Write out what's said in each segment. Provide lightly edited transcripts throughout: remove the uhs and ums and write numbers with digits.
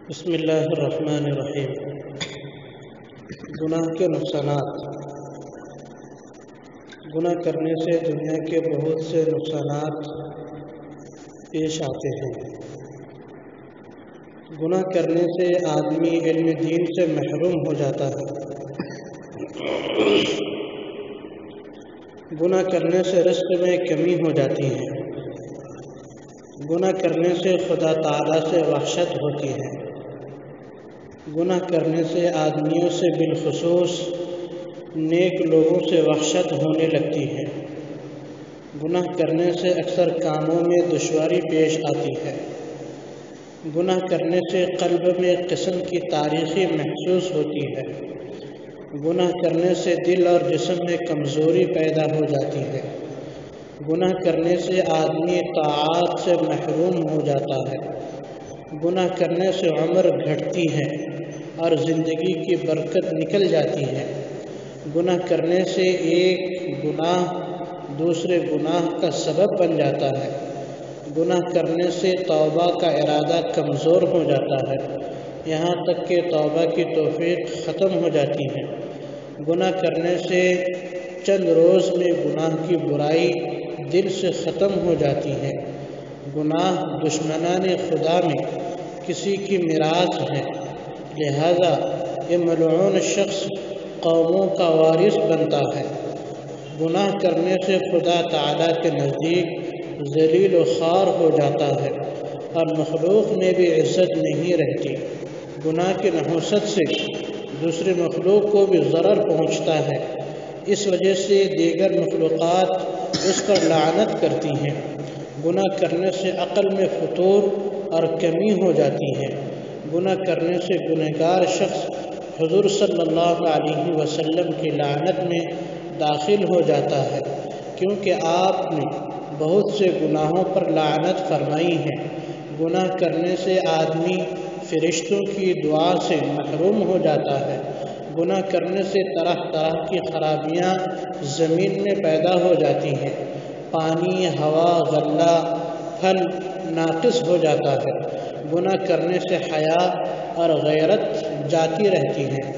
بسم اللہ الرحمن الرحیم۔ گناہ کے نقصانات۔ گناہ کرنے سے دنیا کے بہت سے نقصانات پیش آتے ہیں۔ گناہ کرنے سے آدمی علم دین سے محروم ہو جاتا ہے۔ گناہ کرنے سے رزق میں کمی ہو جاتی ہے۔ گناہ کرنے سے خدا تعالیٰ سے وحشت ہوتی ہے۔ گناہ کرنے سے آدمیوں سے بالخصوص نیک لوگوں سے وحشت ہونے لگتی ہے۔ گناہ کرنے سے اکثر کاموں میں دشواری پیش آتی ہے۔ گناہ کرنے سے قلب میں ایک قسم کی تاریخی محسوس ہوتی ہے۔ گناہ کرنے سے دل اور جسم میں کمزوری پیدا ہو جاتی ہے۔ گناہ کرنے سے آدمی طاعات سے محروم ہو جاتا ہے۔ گناہ کرنے سے عمر گھٹتی ہے اور زندگی کی برکت نکل جاتی ہے۔ گناہ کرنے سے ایک گناہ دوسرے گناہ کا سبب بن جاتا ہے۔ گناہ کرنے سے توبہ کا ارادہ کمزور ہو جاتا ہے، یہاں تک کہ توبہ کی توفیق ختم ہو جاتی ہے۔ گناہ کرنے سے چند روز میں گناہ کی برائی دل سے ختم ہو جاتی ہے۔ گناہ دشمنان خدا میں کسی کی میراث ہے، لہذا یہ ملعون شخص قوموں کا وارث بنتا ہے۔ گناہ کرنے سے خدا تعالیٰ کے نزدیک ذلیل و خوار ہو جاتا ہے اور مخلوق میں بھی عزت نہیں رہتی۔ گناہ کی نحوست سے دوسرے مخلوق کو بھی ضرر پہنچتا ہے، اس وجہ سے دیگر مخلوقات اس پر لعنت کرتی ہیں۔ گناہ کرنے سے عقل میں فتور اور کمی ہو جاتی ہے۔ گناہ کرنے سے گنہگار شخص حضور صلی اللہ علیہ وسلم کی لعنت میں داخل ہو جاتا ہے، کیونکہ آپ نے بہت سے گناہوں پر لعنت فرمائی ہے۔ گناہ کرنے سے آدمی فرشتوں کی دعا سے محروم ہو جاتا ہے۔ گناہ کرنے سے طرح طرح کی خرابیاں زمین میں پیدا ہو جاتی ہیں۔ پانی، ہوا، غلہ، پھل ناقص ہو جاتا ہے۔ گناہ کرنے سے حیا اور غیرت جاتی رہتی ہے۔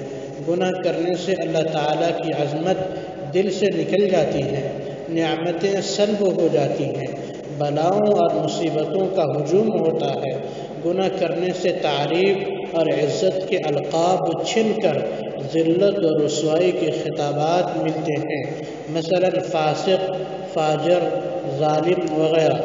گناہ کرنے سے اللہ تعالیٰ کی عظمت دل سے نکل جاتی ہے، نعمتیں سلب ہو جاتی ہیں، بلاؤں اور مصیبتوں کا ہجوم ہوتا ہے۔ گناہ کرنے سے تعریف اور عزت کے القاب چھن کر ذلت و رسوائی کے خطابات ملتے ہیں، مثلا فاسق، فاجر، ظالم وغیرہ۔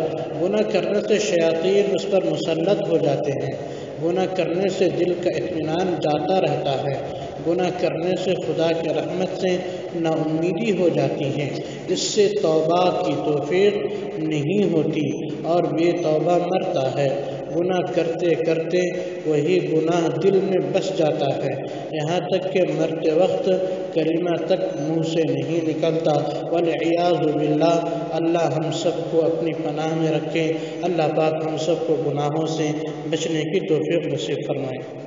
گناہ کرنے سے شیاطین اس پر مسلط ہو جاتے ہیں۔ گناہ کرنے سے دل کا اطمینان جاتا رہتا ہے۔ گناہ کرنے سے خدا کی رحمت سے نا امیدی ہو جاتی ہے، اس سے توبہ کی توفیق نہیں ہوتی اور بے توبہ مرتا ہے۔ گناہ کرتے کرتے وہی گناہ دل میں بس جاتا ہے، یہاں تک کہ مرتے وقت کلمہ تک منہ سے نہیں نکلتا۔ والعیاذ باللہ، اللہ ہم سب کو اپنی پناہ میں رکھے۔ اللہ پاک ہم سب کو گناہوں سے بچنے کی توفیق نصیب فرمائے۔